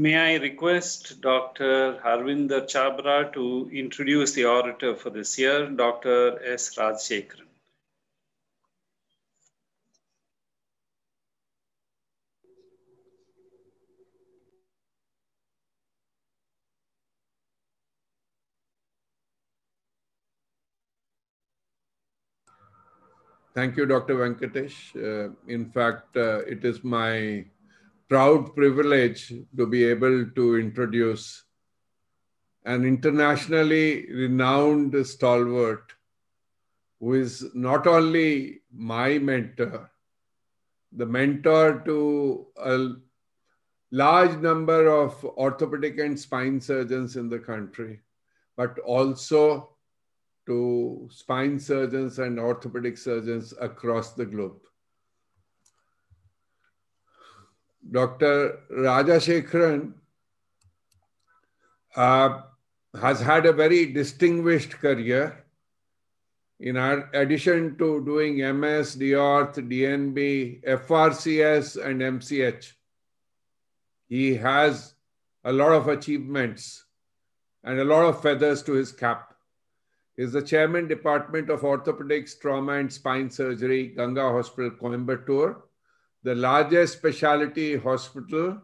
May I request Dr. Aravind Chabra to introduce the orator for this year, Dr. S. Rajasekaran. Thank you, Dr. Venkatesh. In fact, it is my proud privilege to be able to introduce an internationally renowned stalwart who is not only my mentor, the mentor to a large number of orthopedic and spine surgeons in the country, but also to spine surgeons and orthopedic surgeons across the globe. Dr. Rajasekaran has had a very distinguished career. In addition to doing MS, DORTH, DNB, FRCS, and MCH, he has a lot of achievements and a lot of feathers to his cap. He is the Chairman, Department of Orthopedics, Trauma and Spine Surgery, Ganga Hospital, Coimbatore, the largest specialty hospital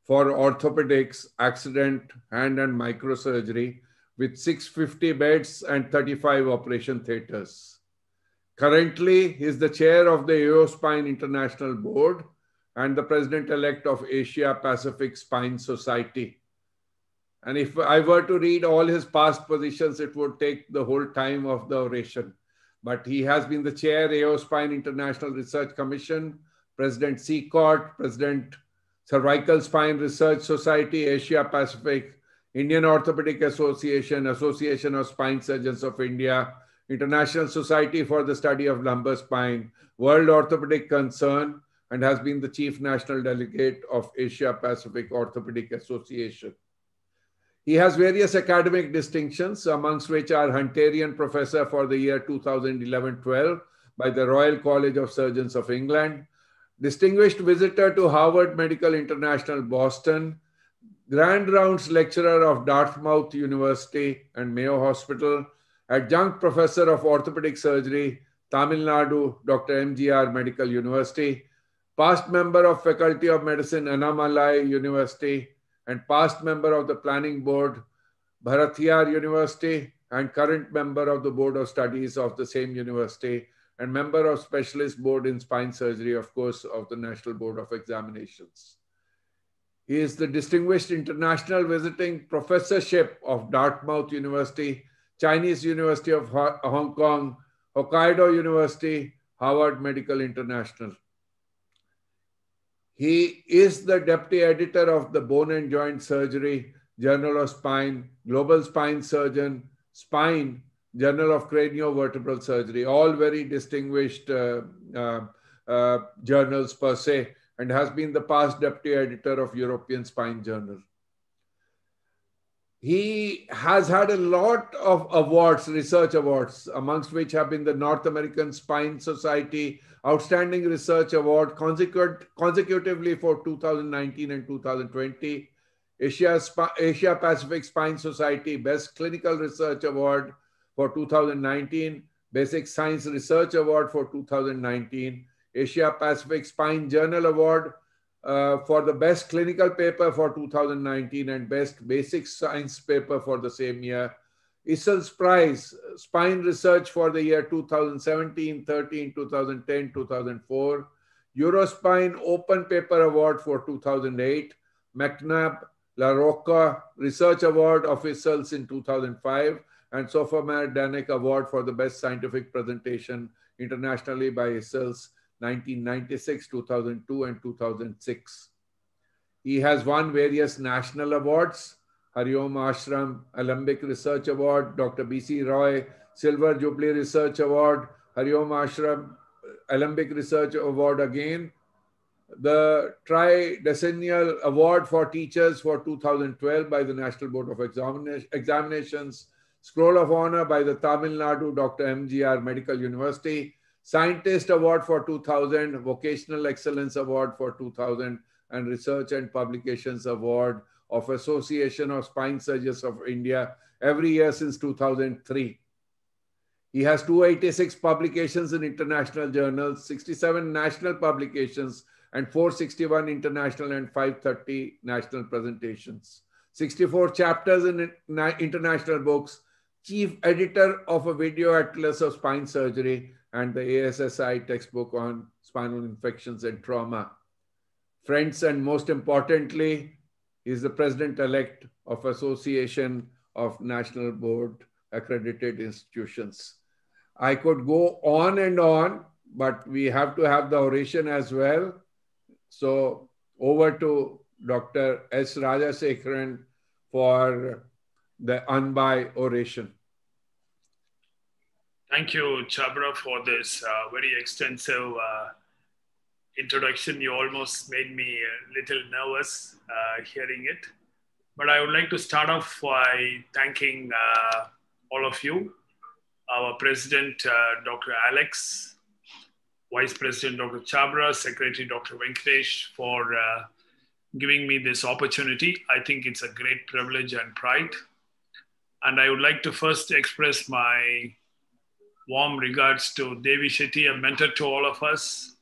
for orthopedics, accident, hand and microsurgery, with 650 beds and 35 operation theaters. Currently, he is the chair of the Erosion International Board and the president-elect of Asia Pacific Spine Society. And if I were to read all his past positions, it would take the whole time of the oration. But he has been the chair, Erosion International Research Commission, President CCOT, President Cervical Spine Research Society, Asia Pacific, Indian Orthopedic Association, Association of Spine Surgeons of India, International Society for the Study of Lumbar Spine, World Orthopedic Concern, and has been the Chief National Delegate of Asia Pacific Orthopedic Association. He has various academic distinctions, amongst which are Hunterian Professor for the year 2011-12 by the Royal College of Surgeons of England, Distinguished Visitor to Harvard Medical International, Boston, Grand Rounds Lecturer of Dartmouth University and Mayo Hospital, Adjunct Professor of Orthopedic Surgery, Tamil Nadu, Dr. MGR Medical University, past member of Faculty of Medicine, Annamalai University, and past member of the Planning Board, Bharatiyar University, and current member of the Board of Studies of the same university, and member of Specialist Board in Spine Surgery, of course, of the National Board of Examinations. He is the Distinguished International Visiting Professorship of Dartmouth University, Chinese University of Hong Kong, Hokkaido University, Harvard Medical International. He is the Deputy Editor of the Bone and Joint Surgery, Journal of Spine, Global Spine Surgeon, Spine, Journal of Craniovertebral Surgery, all very distinguished journals per se, and has been the past Deputy Editor of European Spine Journal. He has had a lot of awards, research awards, amongst which have been the North American Spine Society Outstanding Research Award consecutively for 2019 and 2020, Asia Pacific Spine Society Best Clinical Research Award for 2019, Basic Science Research Award for 2019, Asia Pacific Spine Journal Award for the Best Clinical Paper for 2019 and Best Basic Science Paper for the same year, Issel's Prize, Spine Research for the year 2017, 13, 2010, 2004, Eurospine Open Paper Award for 2008, McNabb La Rocca Research Award of Issel's in 2005, and Sofamer Danek Award for the Best Scientific Presentation internationally by Issel's 1996, 2002, and 2006. He has won various national awards, Hariom Ashram Alembic Research Award, Dr. B.C. Roy Silver Jubilee Research Award, Hariom Ashram Alembic Research Award again, the Tri-Decennial Award for Teachers for 2012 by the National Board of Examinations, Scroll of Honor by the Tamil Nadu Dr. MGR Medical University, Scientist Award for 2000, Vocational Excellence Award for 2000, and Research and Publications Award of Association of Spine Surgeons of India every year since 2003. He has 286 publications in international journals, 67 national publications, and 461 international and 530 national presentations. 64 chapters in international books, chief editor of a video atlas of spine surgery, and the ASSI textbook on spinal infections and trauma. Friends, and most importantly, he is the president-elect of Association of National Board Accredited Institutions. I could go on, but we have to have the oration as well. So over to Dr. S. Rajasekaran for the Anbai oration. Thank you, Chabra, for this very extensive introduction. You almost made me a little nervous hearing it. But I would like to start off by thanking all of you, our President, Dr. Alex, Vice President, Dr. Chabra, Secretary, Dr. Venkatesh, for giving me this opportunity. I think it's a great privilege and pride. And I would like to first express my warm regards to Devi Shetty, a mentor to all of us,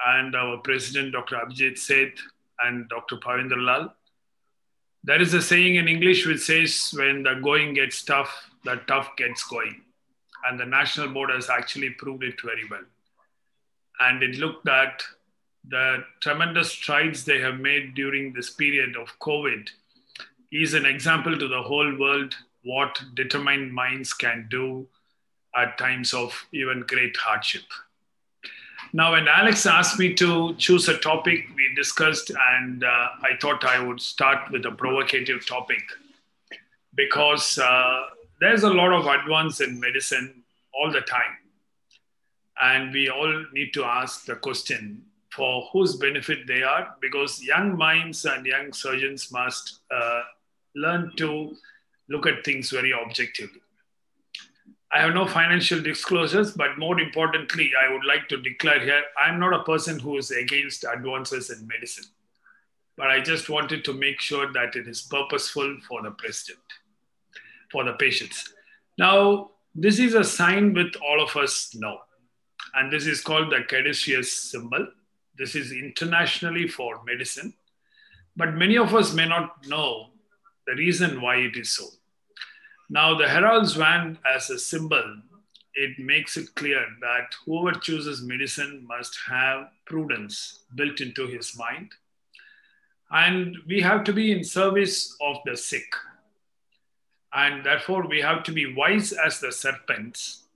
and our President, Dr. Abhijit Seth, and Dr. Pavinder Lal. There is a saying in English which says, when the going gets tough, the tough gets going. And the National Board has actually proved it very well. And it looked at the tremendous strides they have made during this period of COVID is an example to the whole world what determined minds can do at times of even great hardship. Now, when Alex asked me to choose a topic, we discussed, and I thought I would start with a provocative topic because there's a lot of advance in medicine all the time. And we all need to ask the question for whose benefit they are, because young minds and young surgeons must learn to look at things very objectively. I have no financial disclosures, but more importantly, I would like to declare here, I'm not a person who is against advances in medicine, but I just wanted to make sure that it is purposeful for the president, for the patients. Now, this is a sign which all of us know, and this is called the Caduceus Symbol. This is internationally for medicine, but many of us may not know the reason why it is so. Now, the herald's wand as a symbol, it makes it clear that whoever chooses medicine must have prudence built into his mind. And we have to be in service of the sick. And therefore, we have to be wise as the serpents,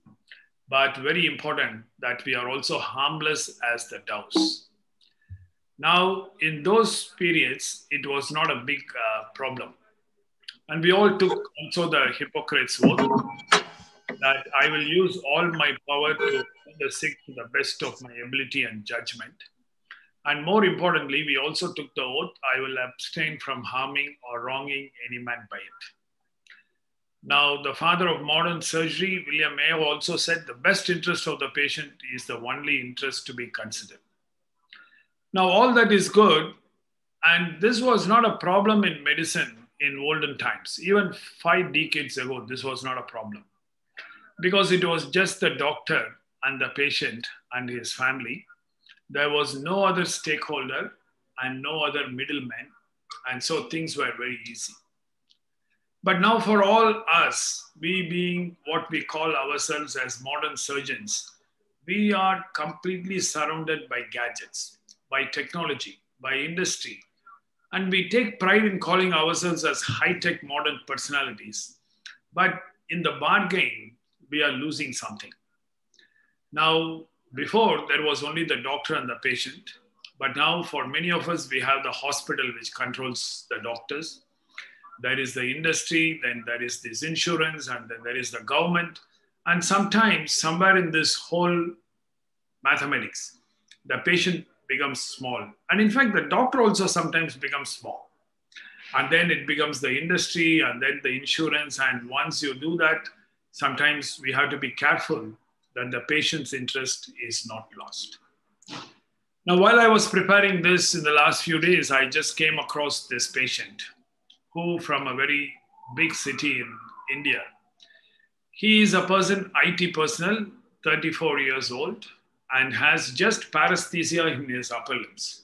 but very important that we are also harmless as the doves. Now, in those periods, it was not a big problem. And we all took also the Hippocrates' oath that I will use all my power to help the sick to the best of my ability and judgment. And more importantly, we also took the oath, I will abstain from harming or wronging any man by it. Now, the father of modern surgery, William Mayo, also said the best interest of the patient is the only interest to be considered. Now, all that is good, and this was not a problem in medicine in olden times. Even 5 decades ago, this was not a problem because it was just the doctor and the patient and his family. There was no other stakeholder and no other middleman. And so things were very easy. But now for all us, we being what we call ourselves as modern surgeons, we are completely surrounded by gadgets, by technology, by industry. And we take pride in calling ourselves as high-tech modern personalities. But in the bargain, we are losing something. Now, before, there was only the doctor and the patient. But now, for many of us, we have the hospital which controls the doctors. There is the industry, then there is this insurance, and then there is the government. And sometimes, somewhere in this whole mathematics, the patient becomes small. And in fact, the doctor also sometimes becomes small. And then it becomes the industry and then the insurance. And once you do that, sometimes we have to be careful that the patient's interest is not lost. Now, while I was preparing this in the last few days, I just came across this patient. who from a very big city in India. He is a person, IT personnel, 34 years old, and has just paresthesia in his upper limbs.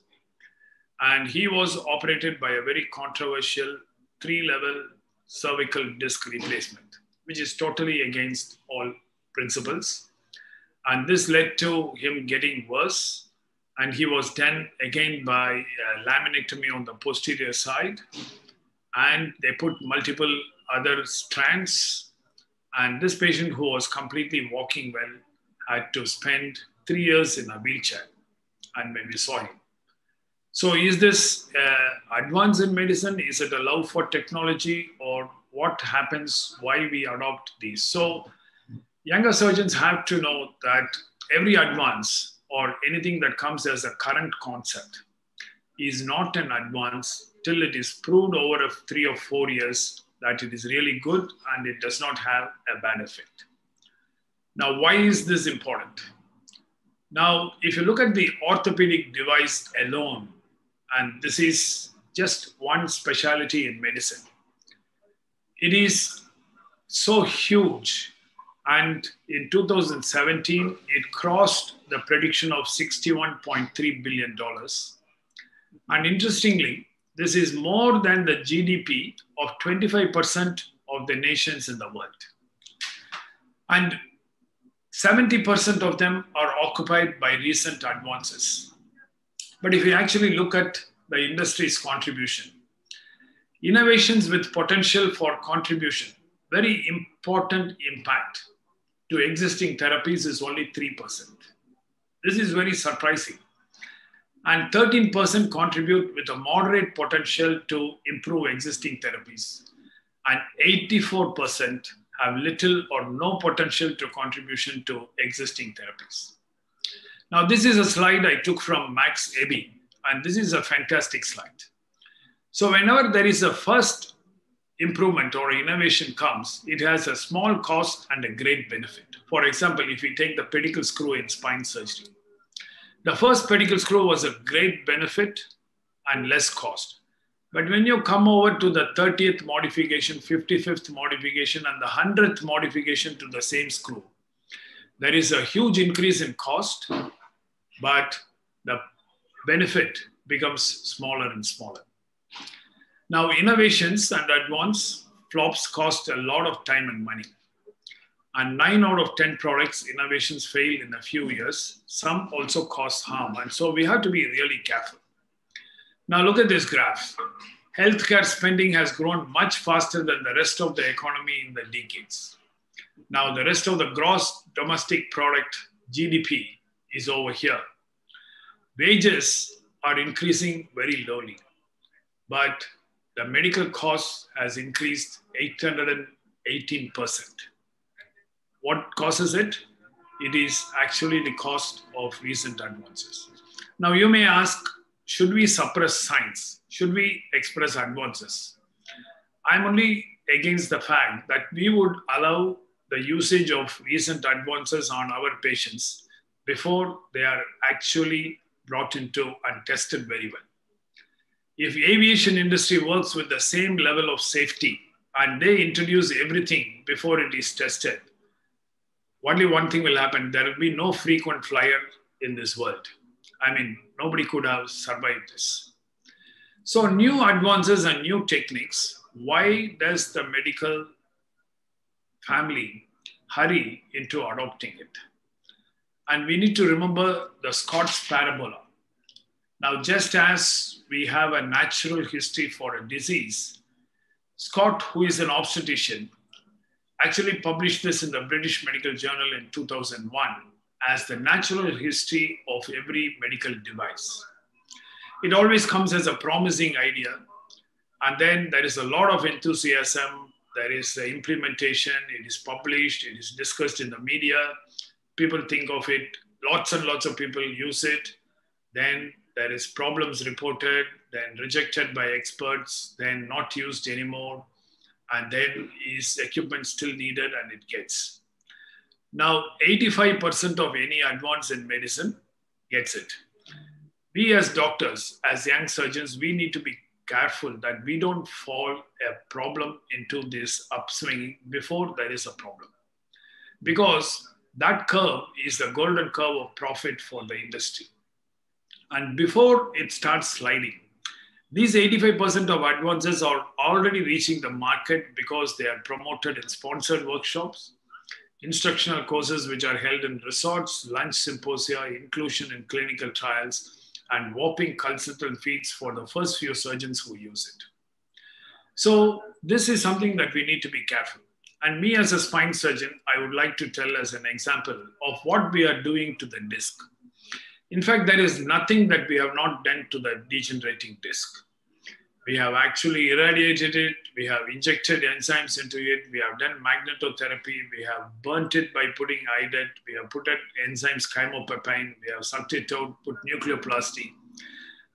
And he was operated by a very controversial 3-level cervical disc replacement, which is totally against all principles. And this led to him getting worse. And he was done again by laminectomy on the posterior side. And they put multiple other strands. And this patient, who was completely walking well, had to spend 3 years in a wheelchair. And when we saw him. So is this advance in medicine? Is it a love for technology, or what happens, why we adopt these? So younger surgeons have to know that every advance or anything that comes as a current concept is not an advance till it is proved over 3 or 4 years that it is really good and it does not have a bad effect. Now, why is this important? Now, if you look at the orthopedic device alone, and this is just one specialty in medicine, it is so huge. And in 2017, it crossed the prediction of $61.3 billion. And interestingly, this is more than the GDP of 25% of the nations in the world. And 70% of them are occupied by recent advances. But if you actually look at the industry's contribution, innovations with potential for contribution, very important impact to existing therapies is only 3%. This is very surprising. And 13% contribute with a moderate potential to improve existing therapies. And 84% have little or no potential to contribution to existing therapies. Now, this is a slide I took from Max Eby, and this is a fantastic slide. So whenever there is a first improvement or innovation comes, it has a small cost and a great benefit. For example, if we take the pedicle screw in spine surgery, the first pedicle screw was a great benefit and less cost. But when you come over to the 30th modification, 55th modification, and the 100th modification to the same screw, there is a huge increase in cost, but the benefit becomes smaller and smaller. Now, innovations and advance flops cost a lot of time and money. And 9 out of 10 products, innovations fail in a few years. Some also cause harm. And so we have to be really careful. Now look at this graph. Healthcare spending has grown much faster than the rest of the economy in the decades. Now the rest of the gross domestic product, GDP, is over here. Wages are increasing very lowly, but the medical cost has increased 818%. What causes it? It is actually the cost of recent advances. Now you may ask, should we suppress science? Should we express advances? I'm only against the fact that we would allow the usage of recent advances on our patients before they are actually brought into and tested very well. If aviation industry works with the same level of safety and they introduce everything before it is tested, only one thing will happen. There will be no frequent flyer in this world. I mean, nobody could have survived this. So new advances and new techniques, why does the medical family hurry into adopting it? And we need to remember the Scott's parabola. Now, just as we have a natural history for a disease, Scott, who is an obstetrician, actually published this in the British Medical Journal in 2001 as the natural history of every medical device. It always comes as a promising idea, and then there is a lot of enthusiasm, there is the implementation, it is published, it is discussed in the media, people think of it, lots and lots of people use it, then there is problems reported, then rejected by experts, then not used anymore, and then is equipment still needed, and it gets. Now, 85% of any advance in medicine gets it. We as doctors, as young surgeons, we need to be careful that we don't fall a problem into this upswing before there is a problem. Because that curve is the golden curve of profit for the industry. And before it starts sliding, these 85% of advances are already reaching the market because they are promoted in sponsored workshops, instructional courses which are held in resorts, lunch symposia, inclusion in clinical trials, and whopping consultant fees for the first few surgeons who use it. So this is something that we need to be careful. And me as a spine surgeon, I would like to tell as an example of what we are doing to the disc. In fact, there is nothing that we have not done to the degenerating disc. We have actually irradiated it. We have injected enzymes into it. We have done magnetotherapy. We have burnt it by putting IDET. We have put enzymes chymopepine. We have sucked it out, put nucleoplasty.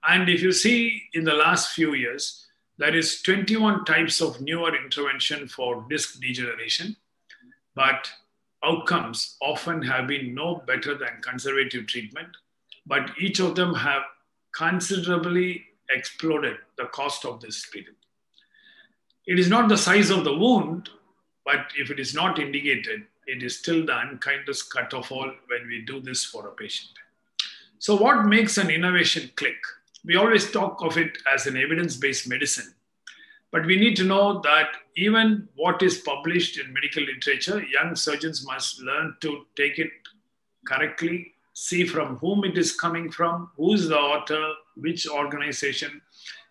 And if you see in the last few years, there is 21 types of newer intervention for disc degeneration, but outcomes often have been no better than conservative treatment, but each of them have considerably exploded the cost of this treatment. It is not the size of the wound, but if it is not indicated, it is still the unkindest cut of all when we do this for a patient. So what makes an innovation click? We always talk of it as an evidence-based medicine, but we need to know that even what is published in medical literature, young surgeons must learn to take it correctly, see from whom it is coming from, who is the author, which organization,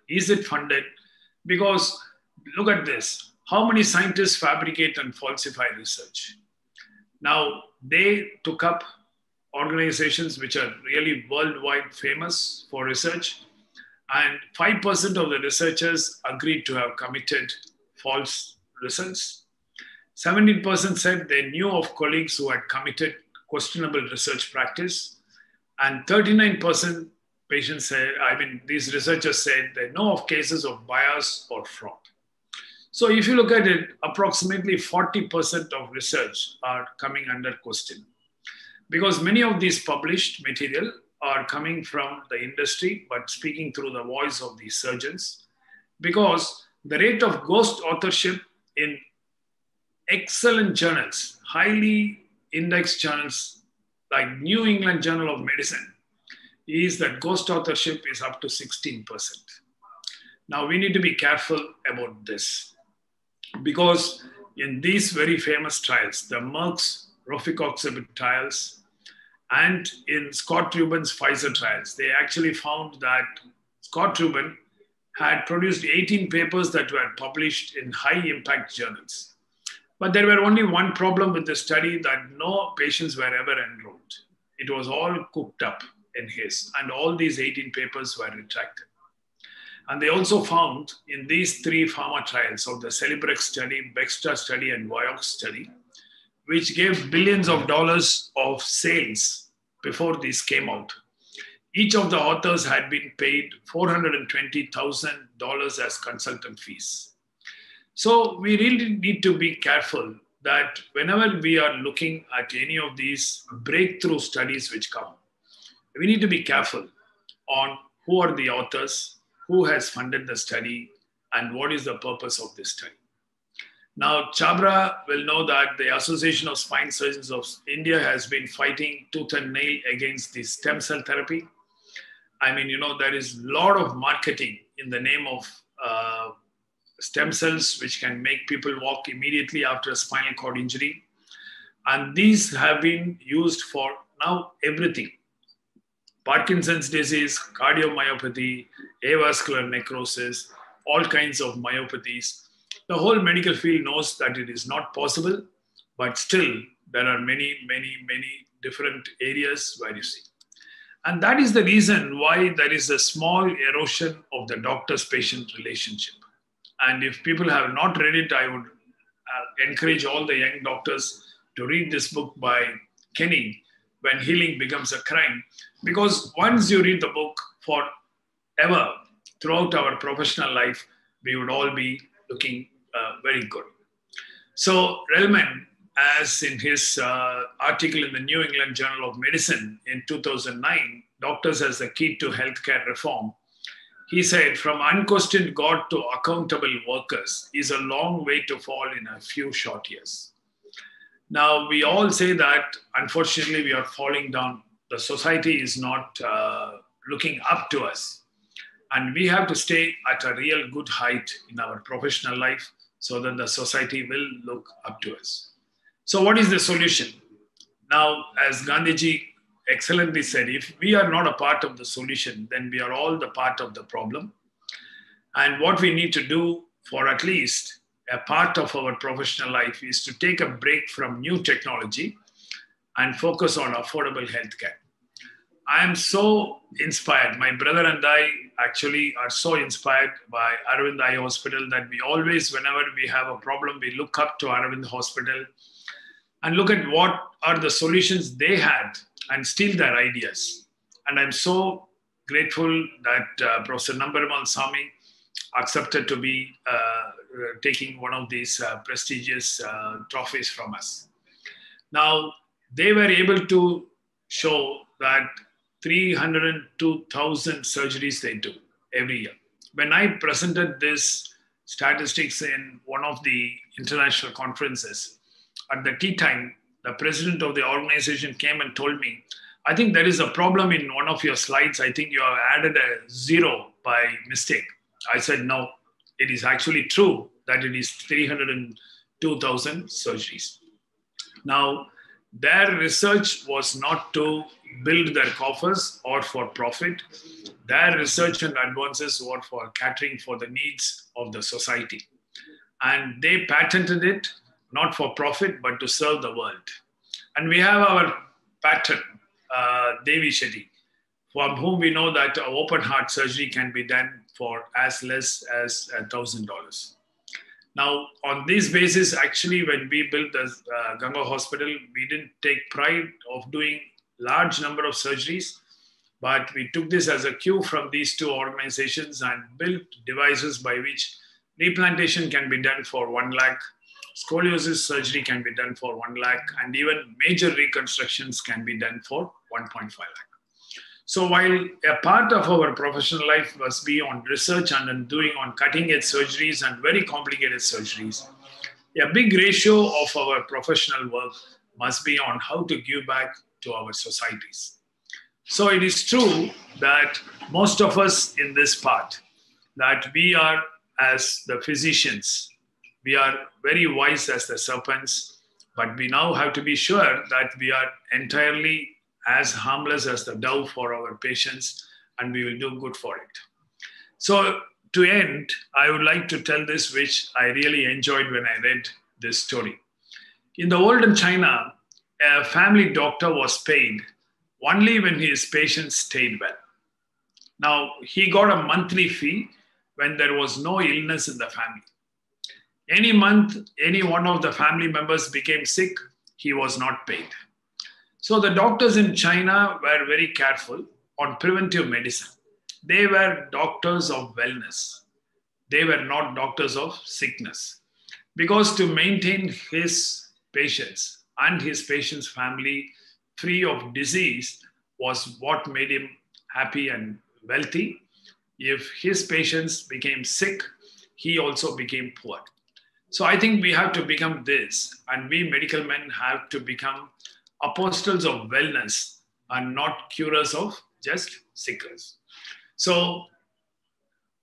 is it funded? Because look at this, how many scientists fabricate and falsify research? Now, they took up organizations which are really worldwide famous for research, and 5% of the researchers agreed to have committed false results. 17% said they knew of colleagues who had committed questionable research practice, and 39% patients said, these researchers said they know of cases of bias or fraud. So if you look at it, approximately 40% of research are coming under question, because many of these published material are coming from the industry, but speaking through the voice of these surgeons, because the rate of ghost authorship in excellent journals, highly indexed journals like New England Journal of Medicine, is that ghost authorship is up to 16%. Now we need to be careful about this, because in these very famous trials, the Merck's Roficoxib trials, and in Scott Reuben's Pfizer trials, they actually found that Scott Reuben had produced 18 papers that were published in high impact journals. But there were only one problem with the study, that no patients were ever enrolled. It was all cooked up in his, and all these 18 papers were retracted. And they also found in these 3 pharma trials of the Celebrex study, Bextra study, and Vioxx study, which gave billions of dollars of sales before these came out. Each of the authors had been paid $420,000 as consultant fees. So we really need to be careful that whenever we are looking at any of these breakthrough studies which come, we need to be careful on who are the authors, who has funded the study, and what is the purpose of this study. Now, Chabra will know that the Association of Spine Surgeons of India has been fighting tooth and nail against the stem cell therapy. There is a lot of marketing in the name of stem cells, which can make people walk immediately after a spinal cord injury. And these have been used for now everything. Parkinson's disease, cardiomyopathy, avascular necrosis, all kinds of myopathies. The whole medical field knows that it is not possible, but still there are many, many, many different areas where you see. And that is the reason why there is a small erosion of the doctor-patient relationship. And if people have not read it, I would encourage all the young doctors to read this book by Kenny, When Healing Becomes a Crime. Because once you read the book, forever, throughout our professional life, we would all be looking very good. So Reuben, as in his article in the New England Journal of Medicine in 2009, Doctors as the Key to Healthcare Reform, He said, from unquestioned God to accountable workers is a long way to fall in a few short years. Now, we all say that, unfortunately, we are falling down. The society is not looking up to us. And we have to stay at a real good height in our professional life so that the society will look up to us. So what is the solution? Now, as Gandhiji excellently said, if we are not a part of the solution, then we are all the part of the problem. And what we need to do for at least a part of our professional life is to take a break from new technology and focus on affordable healthcare. I am so inspired. My brother and I actually are so inspired by Aravind Eye Hospital that we always, whenever we have a problem, we look up to Aravind Hospital and look at what are the solutions they had and steal their ideas. And I'm so grateful that Professor Nambaramal Sami accepted to be taking one of these prestigious trophies from us. Now, they were able to show that 302,000 surgeries they do every year. When I presented this statistics in one of the international conferences, at the tea time, the president of the organization came and told me, I think there is a problem in one of your slides. I think you have added a 0 by mistake. I said, no, it is actually true that it is 302,000 surgeries. Now, their research was not to build their coffers or for profit. Their research and advances were for catering for the needs of the society. And they patented it not for profit, but to serve the world. And we have our pattern, Devi Shetty, from whom we know that open heart surgery can be done for as less as $1,000. Now, on this basis, actually, when we built the Ganga Hospital, we didn't take pride of doing large number of surgeries, but we took this as a cue from these two organizations and built devices by which replantation can be done for 1 lakh, scoliosis surgery can be done for 1 lakh, and even major reconstructions can be done for 1.5 lakh. So while a part of our professional life must be on research and on doing on cutting edge surgeries and very complicated surgeries, a big ratio of our professional work must be on how to give back to our societies. So it is true that most of us in this part, that we are as the physicians, we are very wise as the serpents, but we now have to be sure that we are entirely as harmless as the dove for our patients, and we will do good for it. So to end, I would like to tell this, which I really enjoyed when I read this story. In the olden China, a family doctor was paid only when his patients stayed well. Now, he got a monthly fee when there was no illness in the family. Any month, any one of the family members became sick, he was not paid. So the doctors in China were very careful on preventive medicine. They were doctors of wellness. They were not doctors of sickness. Because to maintain his patients and his patient's family free of disease was what made him happy and wealthy. If his patients became sick, he also became poor. So I think we have to become this, and we medical men have to become apostles of wellness and not curers of just sickness. So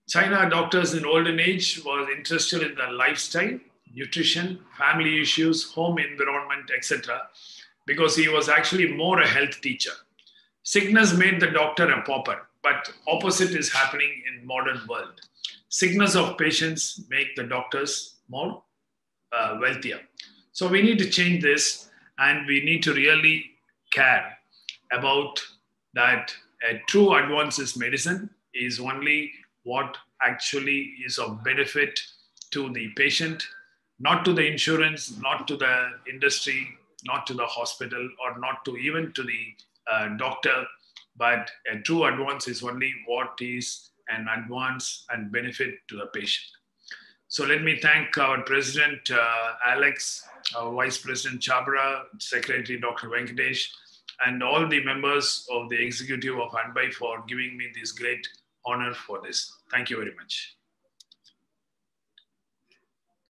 China doctors in olden age was interested in the lifestyle, nutrition, family issues, home environment, etc., because he was actually more a health teacher. Sickness made the doctor a pauper, but opposite is happening in modern world. Sickness of patients make the doctors more wealthier. So we need to change this, and we need to really care about that. A true advances medicine is only what actually is of benefit to the patient, not to the insurance, not to the industry, not to the hospital, or not to even to the doctor, but a true advance is only what is an advance and benefit to the patient. So let me thank our President, Alex, our Vice President, Chabra, Secretary, Dr. Venkatesh, and all the members of the executive of Anbai for giving me this great honor for this. Thank you very much.